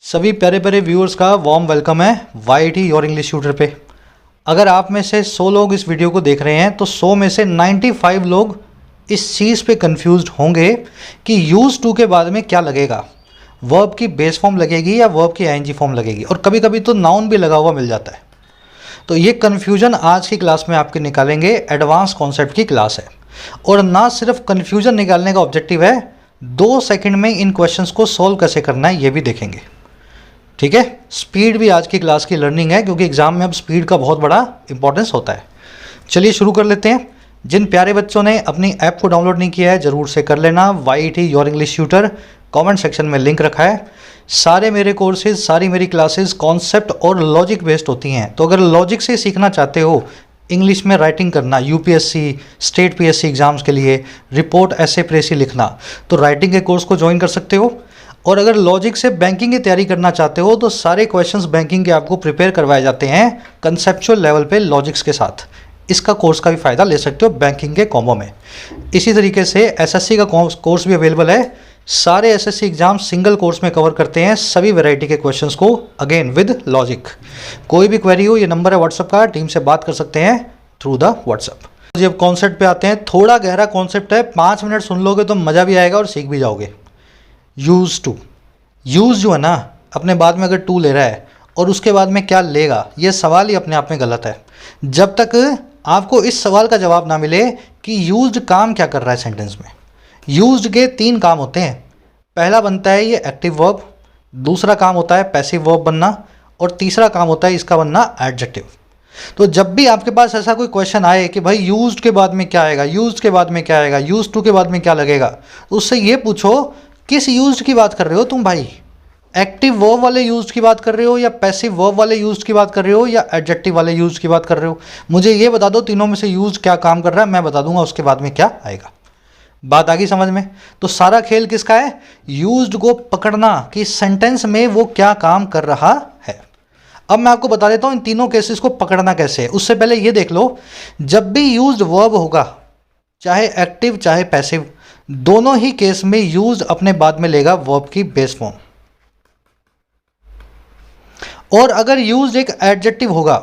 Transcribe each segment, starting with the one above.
सभी प्यारे प्यारे व्यूअर्स का वार्म वेलकम है YIT योर इंग्लिश ट्यूटर पे। अगर आप में से 100 लोग इस वीडियो को देख रहे हैं तो 100 में से 95 लोग इस चीज़ पे कंफ्यूज्ड होंगे कि यूज़ टू के बाद में क्या लगेगा, वर्ब की बेस फॉर्म लगेगी या वर्ब की ING फॉर्म लगेगी, और कभी कभी तो नाउन भी लगा हुआ मिल जाता है। तो ये कन्फ्यूजन आज की क्लास में आपके निकालेंगे। एडवांस कॉन्सेप्ट की क्लास है और ना सिर्फ कन्फ्यूजन निकालने का ऑब्जेक्टिव है, 2 सेकंड में इन क्वेश्चंस को सॉल्व कैसे करना है ये भी देखेंगे। ठीक है, स्पीड भी आज की क्लास की लर्निंग है क्योंकि एग्जाम में अब स्पीड का बहुत बड़ा इंपॉर्टेंस होता है। चलिए शुरू कर लेते हैं। जिन प्यारे बच्चों ने अपनी ऐप को डाउनलोड नहीं किया है ज़रूर से कर लेना। YIT your English tutor comment section में लिंक रखा है। सारे मेरे कोर्सेज, सारी मेरी क्लासेस कॉन्सेप्ट और लॉजिक बेस्ड होती हैं। तो अगर लॉजिक से सीखना चाहते हो, इंग्लिश में राइटिंग करना, UPSC स्टेट PSC एग्जाम्स के लिए रिपोर्ट, ऐसे प्रेसी लिखना, तो राइटिंग के कोर्स को ज्वाइन कर सकते हो। और अगर लॉजिक से बैंकिंग की तैयारी करना चाहते हो तो सारे क्वेश्चंस बैंकिंग के आपको प्रिपेयर करवाए जाते हैं कंसेप्चुअल लेवल पे लॉजिक्स के साथ। इसका कोर्स का भी फ़ायदा ले सकते हो बैंकिंग के कॉम्बो में। इसी तरीके से SSC का कोर्स भी अवेलेबल है। सारे SSC एग्जाम सिंगल कोर्स में कवर करते हैं सभी वैरायटी के क्वेश्चंस को, अगेन विद लॉजिक। कोई भी क्वेरी हो, ये नंबर है व्हाट्सअप का, टीम से बात कर सकते हैं थ्रू द व्हाट्सअप। जब कॉन्सेप्ट पे आते हैं, थोड़ा गहरा कॉन्सेप्ट है, 5 मिनट सुन लोगे तो मज़ा भी आएगा और सीख भी जाओगे। यूज़ टू, यूज़ जो है ना, अपने बाद में अगर टू ले रहा है और उसके बाद में क्या लेगा, ये सवाल ही अपने आप में गलत है। जब तक आपको इस सवाल का जवाब ना मिले कि यूज्ड काम क्या कर रहा है सेंटेंस में। यूज्ड के 3 काम होते हैं। पहला बनता है ये एक्टिव वर्ब, दूसरा काम होता है पैसिव वर्ब बनना, और तीसरा काम होता है इसका बनना एडजेक्टिव। तो जब भी आपके पास ऐसा कोई क्वेश्चन आए कि भाई यूज्ड के बाद में क्या आएगा, यूज्ड के बाद में क्या आएगा, यूज्ड टू के बाद में क्या लगेगा, तो उससे ये पूछो किस यूज्ड की बात कर रहे हो तुम भाई। एक्टिव वर्ब वाले यूज्ड की बात कर रहे हो, या पैसिव वर्ब वाले यूज्ड की बात कर रहे हो, या एडजेक्टिव वाले यूज्ड की बात कर रहे हो। मुझे ये बता दो तीनों में से यूज्ड क्या काम कर रहा है, मैं बता दूंगा उसके बाद में क्या आएगा। बात आ गई समझ में? तो सारा खेल किसका है? यूज्ड को पकड़ना कि सेंटेंस में वो क्या काम कर रहा है। अब मैं आपको बता देता हूं इन तीनों केसेस को पकड़ना कैसे है। उससे पहले ये देख लो, जब भी यूज्ड वर्ब होगा, चाहे एक्टिव चाहे पैसिव, दोनों ही केस में यूज्ड अपने बाद में लेगा वर्ब की बेस फॉर्म। और अगर यूज्ड एक एडजेक्टिव होगा,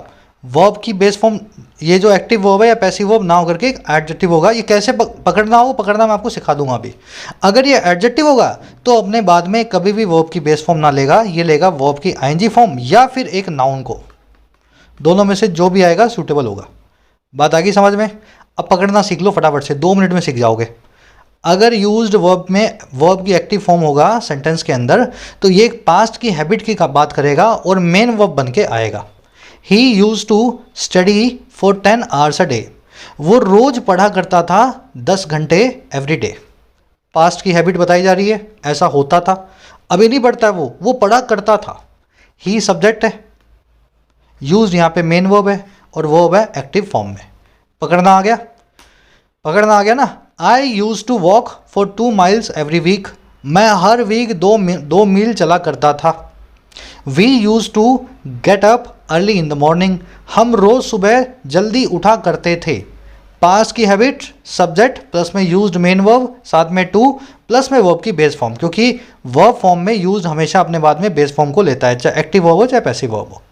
वर्ब की बेस फॉर्म, ये जो एक्टिव वर्ब है या पैसिव वर्ब ना होकर के एक एडजेक्टिव होगा। ये कैसे पकड़ना मैं आपको सिखा दूंगा अभी। अगर ये एडजेक्टिव होगा तो अपने बाद में कभी भी वर्ब की बेस फॉर्म ना लेगा, ये लेगा वर्ब की ING फॉर्म या फिर एक नाउन को। दोनों में से जो भी आएगा सूटेबल होगा। बात आ गई समझ में? अब पकड़ना सीख लो फटाफट से, 2 मिनट में सीख जाओगे। अगर यूज्ड वर्ब में वर्ब की एक्टिव फॉर्म होगा सेंटेंस के अंदर, तो ये एक पास्ट की हैबिट की बात करेगा और मेन वर्ब बन के आएगा। He used to study for 10 hours a day. वो रोज पढ़ा करता था 10 घंटे एवरी डे। पास्ट की हैबिट बताई जा रही है, ऐसा होता था, अभी नहीं पढ़ता है वो पढ़ा करता था। ही सब्जेक्ट है, यूज्ड यहाँ पे मेन वर्ब है और वर्ब है एक्टिव फॉर्म में। पकड़ना आ गया ना। I use to walk for 2 miles every week. मैं हर वीक 2 मील चला करता था। We use to get up early in the morning. हम रोज़ सुबह जल्दी उठा करते थे। पास्ट की हैबिट, सब्जेक्ट प्लस में यूज्ड मेन वर्ब, साथ में टू प्लस में वर्ब की बेस फॉर्म, क्योंकि वर्ब फॉर्म में यूज्ड हमेशा अपने बाद में बेस फॉर्म को लेता है, चाहे एक्टिव वर्ब हो चाहे पैसिव वर्ब हो।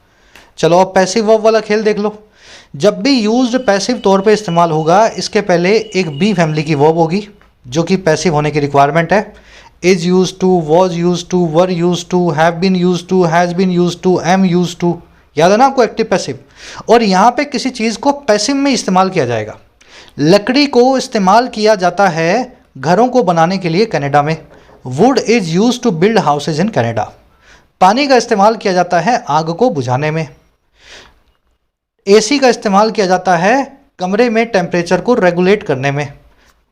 चलो अब पैसिव वर्ब वाला खेल देख लो। जब भी यूज्ड पैसिव तौर पे इस्तेमाल होगा, इसके पहले एक बी फैमिली की वर्ब होगी जो कि पैसिव होने की रिक्वायरमेंट है। Is use to, was use to, were use to, have been use to, has been use to, am use to. याद है ना आपको एक्टिव पैसिव? और यहाँ पे किसी चीज़ को पैसिव में इस्तेमाल किया जाएगा। लकड़ी को इस्तेमाल किया जाता है घरों को बनाने के लिए कनाडा में। Wood is use to build houses in Canada. पानी का इस्तेमाल किया जाता है आग को बुझाने में। AC का इस्तेमाल किया जाता है कमरे में टेम्परेचर को रेगुलेट करने में।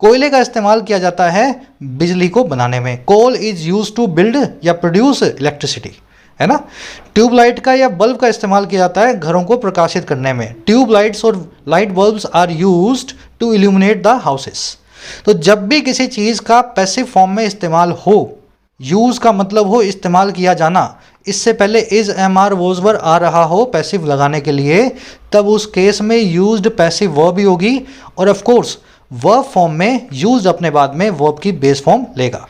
कोयले का इस्तेमाल किया जाता है बिजली को बनाने में। Coal is use to build या प्रोड्यूस इलेक्ट्रिसिटी, है ना। ट्यूबलाइट का या बल्ब का इस्तेमाल किया जाता है घरों को प्रकाशित करने में। ट्यूबलाइट्स और light bulbs are used to illuminate the houses. तो जब भी किसी चीज़ का पैसिव फॉर्म में इस्तेमाल हो, यूज़ का मतलब हो इस्तेमाल किया जाना, इससे पहले is, am, are, was, were आ रहा हो पैसिव लगाने के लिए, तब उस केस में यूज्ड पैसिव वर्ब ही होगी। और ऑफ कोर्स वर्ब फॉर्म में यूज्ड अपने बाद में वर्ब की बेस फॉर्म लेगा।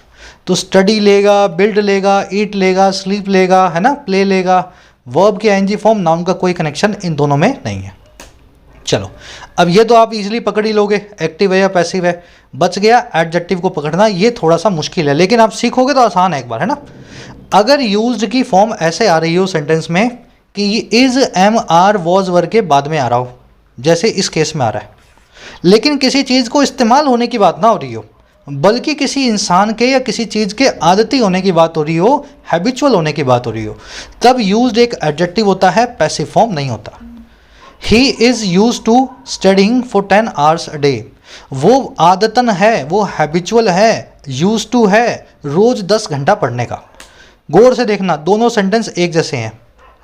तो स्टडी लेगा, बिल्ड लेगा, ईट लेगा, स्लीप लेगा, है ना, प्ले लेगा। वर्ब की आईएनजी फॉर्म, नाउन का कोई कनेक्शन इन दोनों में नहीं है। चलो, अब ये तो आप इजीली पकड़ ही लोगे, एक्टिव है या पैसिव है। बच गया एडजेक्टिव को पकड़ना, ये थोड़ा सा मुश्किल है, लेकिन आप सीखोगे तो आसान है एक बार, है ना। अगर यूज्ड की फॉर्म ऐसे आ रही हो सेंटेंस में कि ये इज, एम, आर, वॉज वर्ग के बाद में आ रहा हो, जैसे इस केस में आ रहा है, लेकिन किसी चीज़ को इस्तेमाल होने की बात ना हो रही हो, बल्कि किसी इंसान के या किसी चीज़ के आदती होने की बात हो रही हो, हैबिचुअल होने की बात हो रही हो, तब यूज्ड एक एडजेक्टिव होता है, पैसिव फॉर्म नहीं होता। He is use to studying for 10 hours a day. वो आदतन है, वो हैबिचुअल है, यूज टू है रोज 10 घंटा पढ़ने का। गौर से देखना, दोनों सेंटेंस एक जैसे हैं।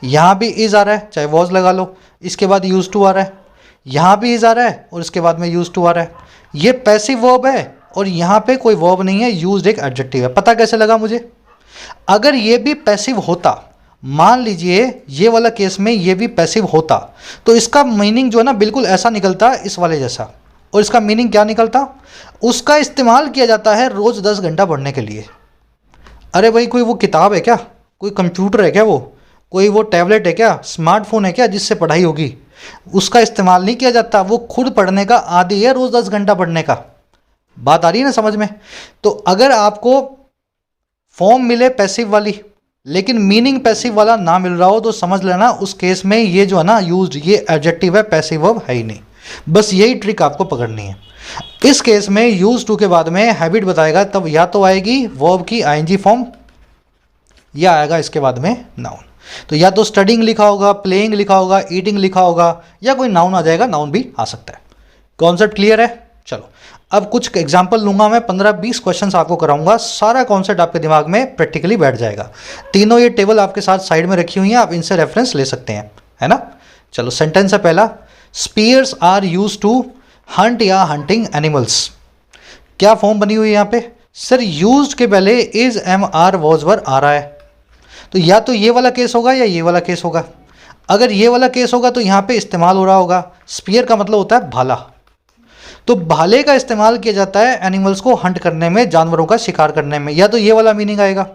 यहाँ भी इज आ रहा है, चाहे वॉज लगा लो, इसके बाद यूज टू आ रहा है। यहाँ भी इज आ रहा है और इसके बाद में यूज टू आ रहा है। ये पैसिव वर्ब है और यहाँ पे कोई वर्ब नहीं है, यूज्ड एक एडजेक्टिव है। पता कैसे लगा मुझे? अगर ये भी पैसिव होता, मान लीजिए ये वाला केस में ये भी पैसिव होता, तो इसका मीनिंग जो है ना बिल्कुल ऐसा निकलता इस वाले जैसा। और इसका मीनिंग क्या निकलता? उसका इस्तेमाल किया जाता है रोज़ 10 घंटा पढ़ने के लिए। अरे भाई, कोई वो किताब है क्या? कोई कंप्यूटर है क्या? वो कोई वो टैबलेट है क्या? स्मार्टफोन है क्या जिससे पढ़ाई होगी? उसका इस्तेमाल नहीं किया जाता। वो खुद पढ़ने का आदी है, रोज़ 10 घंटा पढ़ने का। बात आ रही है ना समझ में? तो अगर आपको फॉर्म मिले पैसिव वाली, लेकिन मीनिंग पैसिव वाला ना मिल रहा हो, तो समझ लेना उस केस में ये जो है ना यूज्ड, ये एडजेक्टिव है, पैसिव वर्ब है ही नहीं। बस यही ट्रिक आपको पकड़नी है। इस केस में यूज टू के बाद में हैबिट बताएगा, तब या तो आएगी वर्ब की आईएनजी फॉर्म या आएगा इसके बाद में नाउन। तो या तो स्टडिंग लिखा होगा, प्लेइंग लिखा होगा, ईटिंग लिखा होगा, या कोई नाउन आ जाएगा। नाउन भी आ सकता है। कॉन्सेप्ट क्लियर है? चलो, अब कुछ एग्जाम्पल लूंगा मैं, 15-20 क्वेश्चंस आपको कराऊंगा। सारा कॉन्सेप्ट आपके दिमाग में प्रैक्टिकली बैठ जाएगा। तीनों ये टेबल आपके साथ साइड में रखी हुई हैं, आप इनसे रेफरेंस ले सकते हैं, है ना। चलो, सेंटेंस है पहला, spears are use to hunt या हंटिंग एनिमल्स। क्या फॉर्म बनी हुई है यहाँ पे? सर, यूज्ड के पहले is, am, are, was were आ रहा है, तो या तो ये वाला केस होगा या ये वाला केस होगा। अगर ये वाला केस होगा तो यहाँ पे इस्तेमाल हो रहा होगा। स्पीयर का मतलब होता है भाला, तो भाले का इस्तेमाल किया जाता है एनिमल्स को हंट करने में, जानवरों का शिकार करने में। या तो ये वाला मीनिंग आएगा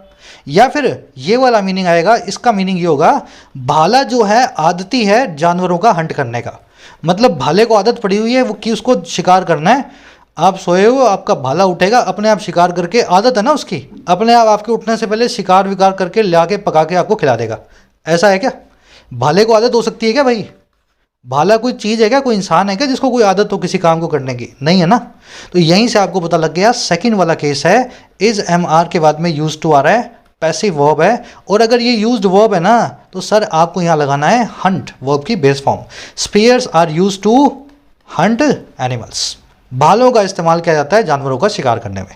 या फिर ये वाला मीनिंग आएगा। इसका मीनिंग ये होगा, भाला जो है आदती है जानवरों का हंट करने का। मतलब भाले को आदत पड़ी हुई है वो कि उसको शिकार करना है। आप सोए हो, आपका भाला उठेगा, अपने आप शिकार करके, आदत है ना उसकी, अपने आप आपके उठने से पहले शिकार विकार करके ला के पका के आपको खिला देगा। ऐसा है क्या? भाले को आदत हो सकती है क्या भाई? भाला कोई चीज़ है क्या? कोई इंसान है क्या जिसको कोई आदत हो किसी काम को करने की? नहीं है ना। तो यहीं से आपको पता लग गया, सेकंड वाला केस है, इज, एम, आर के बाद में यूज टू आ रहा है, पैसिव वर्ब है। और अगर ये यूज्ड वर्ब है ना, तो सर आपको यहाँ लगाना है हंट, वर्ब की base form. Spears are use to hunt animals. भालों का इस्तेमाल किया जाता है जानवरों का शिकार करने में।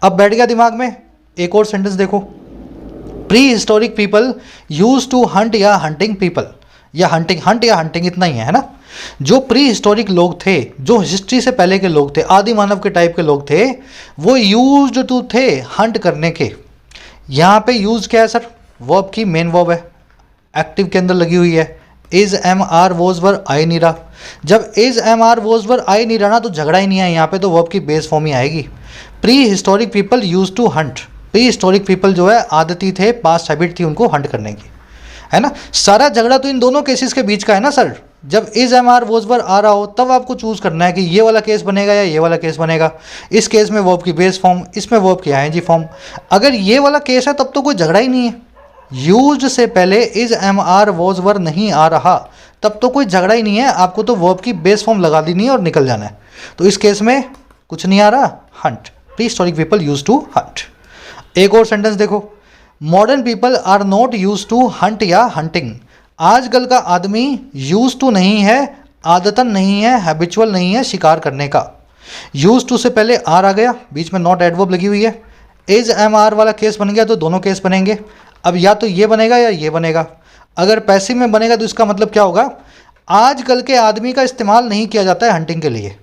अब बैठ गया दिमाग में। एक और सेंटेंस देखो, prehistoric people use to hunt या हंटिंग पीपल, या हंटिंग, हंट या हंटिंग इतना ही है ना। जो प्री हिस्टोरिक लोग थे, जो हिस्ट्री से पहले के लोग थे, आदि मानव के टाइप के लोग थे, वो यूज्ड टू थे हंट करने के। यहाँ पे यूज क्या है सर? वर्ब की मेन वर्ब है, एक्टिव के अंदर लगी हुई है। Is, am, are, was were आ ही नहीं रहा। जब is, am, are, was were आ ही नहीं रहा ना, तो झगड़ा ही नहीं है यहाँ पे, तो वर्ब की बेस फॉर्म ही आएगी। Prehistoric people use to hunt. Prehistoric people जो है आदती थे, पास्ट हैबिट थी उनको हंट करने की, है ना। सारा झगड़ा तो इन दोनों केसेस के बीच का है ना सर। जब is, am, are, was were आ रहा हो, तब आपको चूज करना है कि ये वाला केस बनेगा या ये वाला केस बनेगा। इस केस में वर्ब की बेस फॉर्म, इसमें वर्ब की आईएनजी फॉर्म। अगर ये वाला केस है तब तो कोई झगड़ा ही नहीं है। यूज्ड से पहले is, am, are, was were नहीं आ रहा, तब तो कोई झगड़ा ही नहीं है। आपको तो वर्ब की बेस फॉर्म लगा देनी है और निकल जाना है। तो इस केस में कुछ नहीं आ रहा, hunt. Prehistoric people use to hunt. एक और सेंटेंस देखो, modern people are not use to hunt या हंटिंग। आजकल का आदमी यूज टू नहीं है, आदतन नहीं है, हैबिचुअल नहीं है शिकार करने का। यूज टू से पहले आर आ गया, बीच में नॉट एडवर्ब लगी हुई है। इज, एम, आर वाला केस बन गया तो दोनों केस बनेंगे। अब या तो ये बनेगा या ये बनेगा। अगर पैसिव में बनेगा तो इसका मतलब क्या होगा? आजकल के आदमी का इस्तेमाल नहीं किया जाता है हंटिंग के लिए।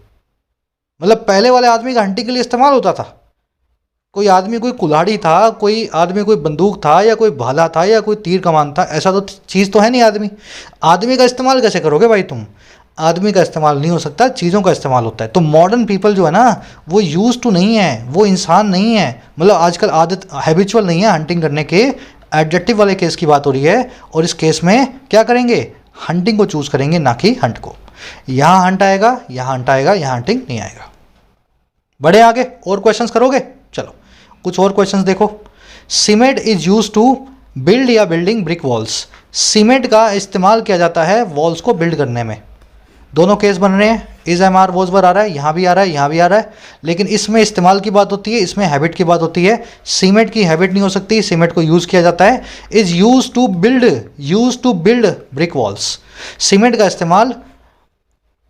मतलब पहले वाले आदमी का हंटिंग के लिए इस्तेमाल होता था। कोई आदमी कोई कुल्हाड़ी था, कोई आदमी कोई बंदूक था, या कोई भाला था, या कोई तीर कमान था, ऐसा तो चीज़ तो है नहीं आदमी। आदमी का इस्तेमाल कैसे करोगे भाई तुम? आदमी का इस्तेमाल नहीं हो सकता, चीज़ों का इस्तेमाल होता है। तो मॉडर्न पीपल जो है ना वो यूज टू नहीं है, वो इंसान नहीं है, मतलब आजकल आदत हैबिचुअल नहीं है हंटिंग करने के। एडजेक्टिव वाले केस की बात हो रही है और इस केस में क्या करेंगे, हंटिंग को चूज करेंगे ना कि हंट को। यहाँ हंट आएगा, यहाँ हंट आएगा, यहाँ हंटिंग नहीं आएगा। बढ़े आगे, और क्वेश्चंस करोगे? चलो कुछ और क्वेश्चंस देखो। Cement is use to build या बिल्डिंग ब्रिक वॉल्स। सीमेंट का इस्तेमाल किया जाता है वॉल्स को बिल्ड करने में। दोनों केस बन रहे हैं, is am are was were आ रहा है, यहाँ भी आ रहा है, यहाँ भी आ रहा है, लेकिन इसमें इस्तेमाल की बात होती है, इसमें हैबिट की बात होती है। सीमेंट की हैबिट नहीं हो सकती, सीमेंट को यूज़ किया जाता है। Is use to build brick walls. Cement का इस्तेमाल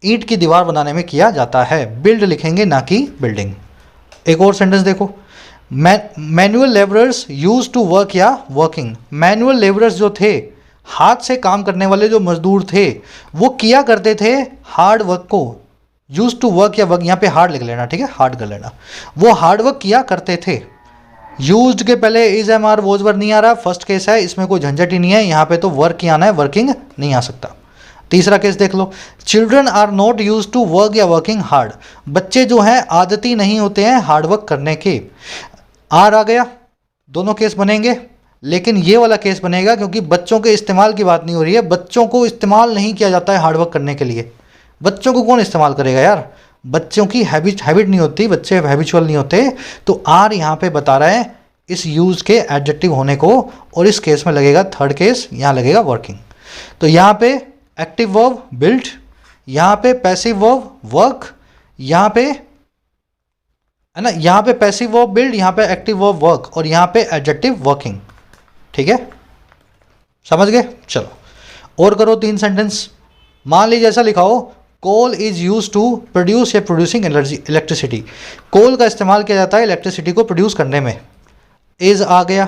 ईंट की दीवार बनाने में किया जाता है। बिल्ड लिखेंगे ना कि बिल्डिंग। एक और सेंटेंस देखो, manual labourers use to work या वर्किंग। मैनुअल लेबरर्स जो थे, हाथ से काम करने वाले जो मजदूर थे, वो किया करते थे हार्ड वर्क को। यूज टू वर्क या वर्क, यहाँ पे हार्ड लिख लेना, ठीक है, हार्ड कर लेना। वो हार्ड वर्क किया करते थे। यूज्ड के पहले is am are was were नहीं आ रहा, फर्स्ट केस है, इसमें कोई झंझट ही नहीं है, यहाँ पे तो वर्क ही आना है, वर्किंग नहीं आ सकता। तीसरा केस देख लो, children are not use to work या वर्किंग हार्ड। बच्चे जो हैं आदती नहीं होते हैं हार्ड वर्क करने के। आर आ गया, दोनों केस बनेंगे, लेकिन ये वाला केस बनेगा क्योंकि बच्चों के इस्तेमाल की बात नहीं हो रही है। बच्चों को इस्तेमाल नहीं किया जाता है हार्डवर्क करने के लिए। बच्चों को कौन इस्तेमाल करेगा यार, बच्चों की हैबिट नहीं होती, बच्चे हैबिचुअल नहीं होते। तो आर यहाँ पे बता रहा है इस यूज के एडजेक्टिव होने को, और इस केस में लगेगा थर्ड केस, यहाँ लगेगा वर्किंग। तो यहाँ पे एक्टिव वर्ब बिल्ड, यहाँ पे पैसिव वर्ब वर्क, यहाँ पे है ना, यहाँ पे पैसिव वर्ब बिल्ड, यहाँ पे एक्टिव वर्ब वर्क, और यहाँ पे एडजेक्टिव वर्किंग। ठीक है, समझ गए? चलो और करो 3 सेंटेंस। मान लीजिए ऐसा लिखा हो, coal is use to produce या प्रोड्यूसिंग इलेक्ट्रिसिटी। कोल का इस्तेमाल किया जाता है इलेक्ट्रिसिटी को प्रोड्यूस करने में। इज आ गया,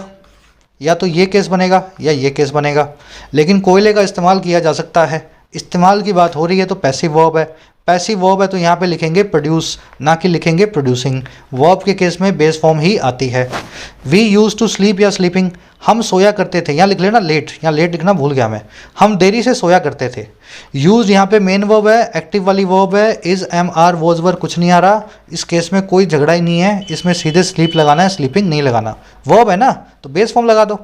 या तो ये केस बनेगा या ये केस बनेगा, लेकिन कोयले का इस्तेमाल किया जा सकता है। इस्तेमाल की बात हो रही है तो पैसिव वर्ब है। पैसिव वर्ब है तो यहाँ पे लिखेंगे प्रोड्यूस, ना कि लिखेंगे प्रोड्यूसिंग। वर्ब के केस में बेस फॉर्म ही आती है। वी यूज टू स्लीप या स्लीपिंग, हम सोया करते थे। यहाँ लिख लेना लेट, यहाँ लेट लिखना भूल गया मैं, हम देरी से सोया करते थे। यूज यहाँ पे मेन वर्ब है, एक्टिव वाली वर्ब है। Is am are was were कुछ नहीं आ रहा, इस केस में कोई झगड़ा ही नहीं है, इसमें सीधे स्लीप लगाना है, स्लीपिंग नहीं लगाना। वर्ब है ना तो बेस फॉर्म लगा दो।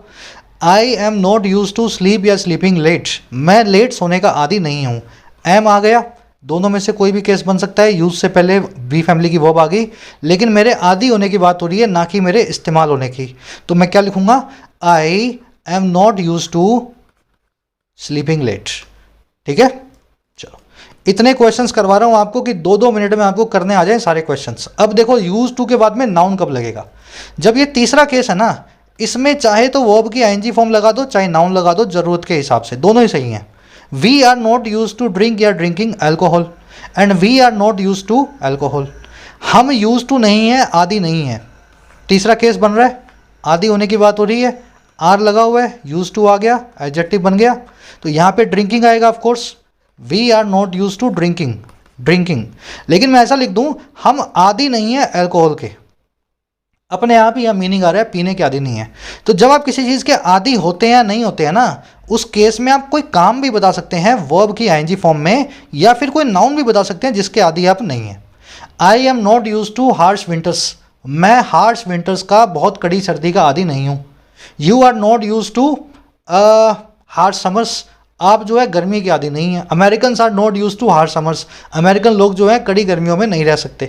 I am not use to sleep या स्लीपिंग लेट, मैं लेट सोने का आदी नहीं हूँ। एम आ गया, दोनों में से कोई भी केस बन सकता है। यूज से पहले बी फैमिली की वर्ब आ गई, लेकिन मेरे आदी होने की बात हो रही है ना कि मेरे इस्तेमाल होने की। तो मैं क्या लिखूंगा, I am not use to sleeping late. ठीक है, चलो इतने क्वेश्चंस करवा रहा हूं आपको कि 2-2 मिनट में आपको करने आ जाए सारे क्वेश्चंस। अब देखो यूज टू के बाद में नाउन कब लगेगा, जब ये तीसरा केस है ना, इसमें चाहे तो वर्ब की आईएनजी फॉर्म लगा दो, चाहे नाउन लगा दो, जरूरत के हिसाब से, दोनों ही सही हैं। We are not use to drink या drinking alcohol, and we are not use to alcohol. हम यूज टू नहीं है, आदि नहीं है। तीसरा केस बन रहा है, आदि होने की बात हो रही है, आर लगा हुआ है, यूज टू आ गया, एडजेक्टिव बन गया। तो यहाँ पे ड्रिंकिंग आएगा of course. We are not use to drinking, लेकिन मैं ऐसा लिख दूं, हम आदि नहीं है एल्कोहल के, अपने आप ही यहाँ मीनिंग आ रहा है, पीने के आदि नहीं है। तो जब आप किसी चीज़ के आदि होते हैं या नहीं होते हैं ना, उस केस में आप कोई काम भी बता सकते हैं वर्ब की आईएनजी फॉर्म में, या फिर कोई नाउन भी बता सकते हैं जिसके आदि आप नहीं हैं। I am not use to harsh winters, मैं हार्श विंटर्स का, बहुत कड़ी सर्दी का आदि नहीं हूँ। You are not use to harsh summers, आप जो है गर्मी के आदि नहीं है। American are not use to harsh summers, American लोग जो है कड़ी गर्मियों में नहीं रह सकते।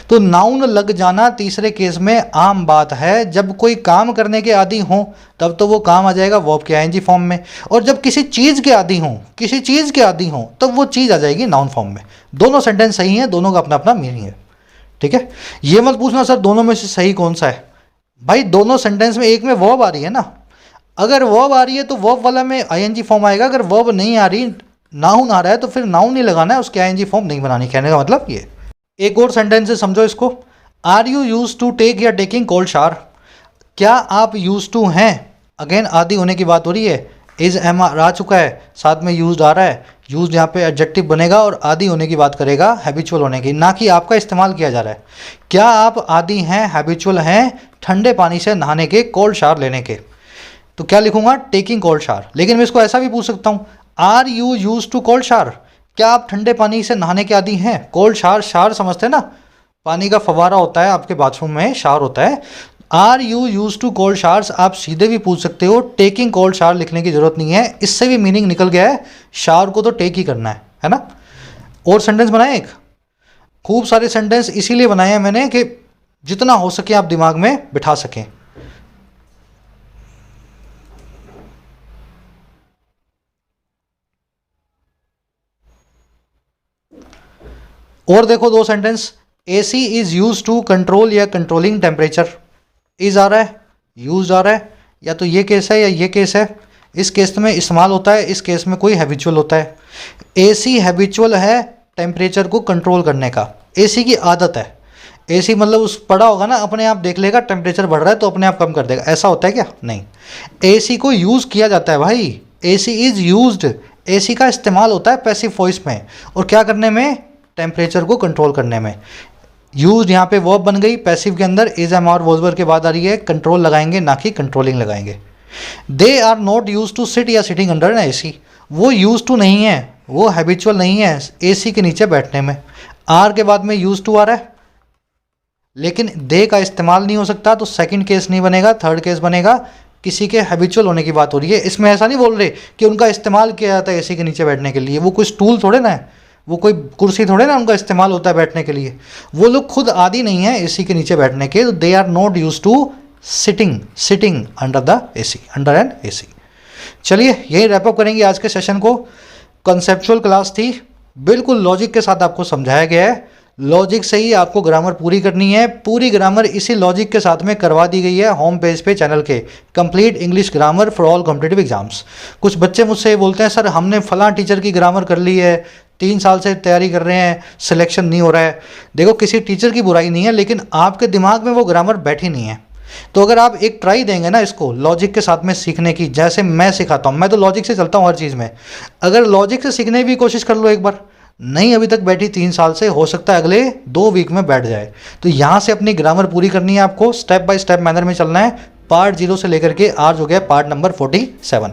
तो नाउन लग जाना तीसरे केस में आम बात है। जब कोई काम करने के आदि हो तब तो वो काम आ जाएगा वर्ब के आईएनजी फॉर्म में, और जब किसी चीज़ के आदि हो, किसी चीज़ के आदि हो, तब वो चीज़ आ जाएगी नाउन फॉर्म में। दोनों सेंटेंस सही हैं, दोनों का अपना अपना मीनिंग है। ठीक है, ये मत पूछना सर दोनों में से सही कौन सा है। भाई दोनों सेंटेंस में एक में वर्ब आ रही है ना, अगर वर्ब आ रही है तो वर्ब वाला में आईएनजी फॉर्म आएगा। अगर वर्ब नहीं आ रही, नाउन आ रहा है, तो फिर नाउन नहीं लगाना है, उसके आईएनजी फॉर्म नहीं बनानी। कहने का मतलब ये। एक और सेंटेंस से समझो इसको। Are you use to take या टेकिंग कोल्ड शावर, क्या आप यूज टू हैं, अगेन आदि होने की बात हो रही है। इज एम आ चुका है, साथ में यूज आ रहा है, यूज यहाँ पे एडजेक्टिव बनेगा और आदि होने की बात करेगा, हैबिचुअल होने की, ना कि आपका इस्तेमाल किया जा रहा है। क्या आप आदि हैं, हैबिचुअल हैं ठंडे पानी से नहाने के, कोल्ड शावर लेने के। तो क्या लिखूंगा, टेकिंग कोल्ड शावर। लेकिन मैं इसको ऐसा भी पूछ सकता हूँ, are you use to cold shower, क्या आप ठंडे पानी से नहाने के आदी हैं? कोल्ड शावर, शावर समझते हैं ना, पानी का फव्वारा होता है आपके बाथरूम में, शावर होता है। Are you use to cold showers, आप सीधे भी पूछ सकते हो, टेकिंग कोल्ड शावर लिखने की जरूरत नहीं है, इससे भी मीनिंग निकल गया है, शावर को तो टेक ही करना है ना। और सेंटेंस बनाए एक, खूब सारे सेंटेंस इसीलिए बनाए हैं मैंने कि जितना हो सके आप दिमाग में बिठा सकें। और देखो दो sentence, AC is use to control या कंट्रोलिंग टेम्परेचर, इज आ रहा है, यूज आ रहा है, या तो ये केस है या ये केस है। इस केस में इस्तेमाल होता है, इस केस में कोई हैबिचुअल होता है। एसी हैबिचुअल है टेम्परेचर को कंट्रोल करने का, एसी की आदत है। एसी मतलब उस पड़ा होगा ना, अपने आप देख लेगा टेम्परेचर बढ़ रहा है तो अपने आप कम कर देगा, ऐसा होता है क्या? नहीं, एसी को यूज़ किया जाता है भाई, एसी इज़ यूज्ड, एसी का इस्तेमाल होता है पैसिव वॉइस में, और क्या करने में? टेम्परेचर को कंट्रोल करने में। यूज यहाँ पे वर्ब बन गई, पैसिव के अंदर इज एम और वॉज वर्ब के बाद आ रही है, कंट्रोल लगाएंगे ना कि कंट्रोलिंग लगाएंगे। They are not use to sit या सिटिंग अंडर एन एसी, वो यूज टू नहीं है, वो हैबिचुअल नहीं है एसी के नीचे बैठने में। आर के बाद में यूज टू आ रहा है, लेकिन दे का इस्तेमाल नहीं हो सकता, तो सेकंड केस नहीं बनेगा, थर्ड केस बनेगा। किसी के हैबिचुअल होने की बात हो रही है, इसमें ऐसा नहीं बोल रहे कि उनका इस्तेमाल किया जाता है एसी के नीचे बैठने के लिए, वो कोई स्टूल थोड़े ना है, वो कोई कुर्सी थोड़े ना उनका इस्तेमाल होता है बैठने के लिए, वो लोग खुद आदी नहीं है एसी के नीचे बैठने के, तो they are not use to sitting under the AC, under an AC. चलिए यही रैपअप करेंगे आज के सेशन को। कंसेप्चुअल क्लास थी, बिल्कुल लॉजिक के साथ आपको समझाया गया है, लॉजिक से ही आपको ग्रामर पूरी करनी है, पूरी ग्रामर इसी लॉजिक के साथ में करवा दी गई है होम पेज पे चैनल के, complete English grammar for all competitive exams. कुछ बच्चे मुझसे बोलते हैं सर हमने फलां टीचर की ग्रामर कर ली है, 3 साल से तैयारी कर रहे हैं, सिलेक्शन नहीं हो रहा है। देखो किसी टीचर की बुराई नहीं है, लेकिन आपके दिमाग में वो ग्रामर बैठी नहीं है। तो अगर आप एक ट्राई देंगे ना इसको लॉजिक के साथ में सीखने की, जैसे मैं सिखाता हूँ, मैं तो लॉजिक से चलता हूँ हर चीज़ में, अगर लॉजिक से सीखने की कोशिश कर लो एक बार, नहीं अभी तक बैठी 3 साल से, हो सकता है अगले 2 वीक में बैठ जाए। तो यहाँ से अपनी ग्रामर पूरी करनी है आपको, स्टेप बाय स्टेप मैनर में चलना है। पार्ट 0 से लेकर के आज हो गया पार्ट नंबर 47।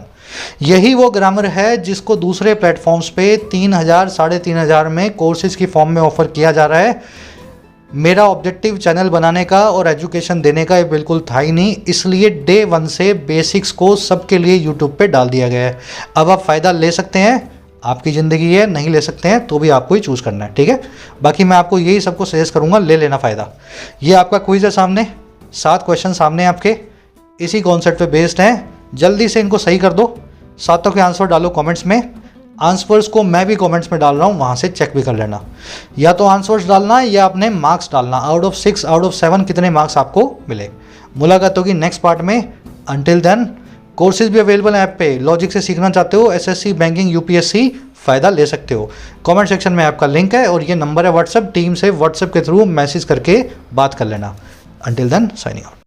यही वो ग्रामर है जिसको दूसरे प्लेटफॉर्म्स पे 3000 3,500 में कोर्सेज की फॉर्म में ऑफर किया जा रहा है। मेरा ऑब्जेक्टिव चैनल बनाने का और एजुकेशन देने का ये बिल्कुल था ही नहीं, इसलिए डे 1 से बेसिक्स को सबके लिए यूट्यूब पे डाल दिया गया है। अब आप फ़ायदा ले सकते हैं, आपकी ज़िंदगी है, नहीं ले सकते हैं तो भी आपको ही चूज़ करना है, ठीक है। बाकी मैं आपको यही सबको सजेस्ट करूँगा, ले लेना फ़ायदा। ये आपका क्विज़ है सामने, 7 क्वेश्चन सामने आपके, इसी कॉन्सेप्ट पे बेस्ड हैं, जल्दी से इनको सही कर दो, सातों के आंसर डालो कमेंट्स में। आंसर्स को मैं भी कमेंट्स में डाल रहा हूँ, वहाँ से चेक भी कर लेना, या तो आंसर्स डालना या अपने मार्क्स डालना, आउट ऑफ 6 आउट ऑफ 7 कितने मार्क्स आपको मिले। मुलाकात होगी नेक्स्ट पार्ट में, अंटिल देन कोर्सेज भी अवेलेबल है ऐप पे, लॉजिक से सीखना चाहते हो, एसएससी बैंकिंग यूपीएससी फ़ायदा ले सकते हो। कमेंट सेक्शन में आपका लिंक है और ये नंबर है व्हाट्सएप, टीम से व्हाट्सएप के थ्रू मैसेज करके बात कर लेना। Until then signing out.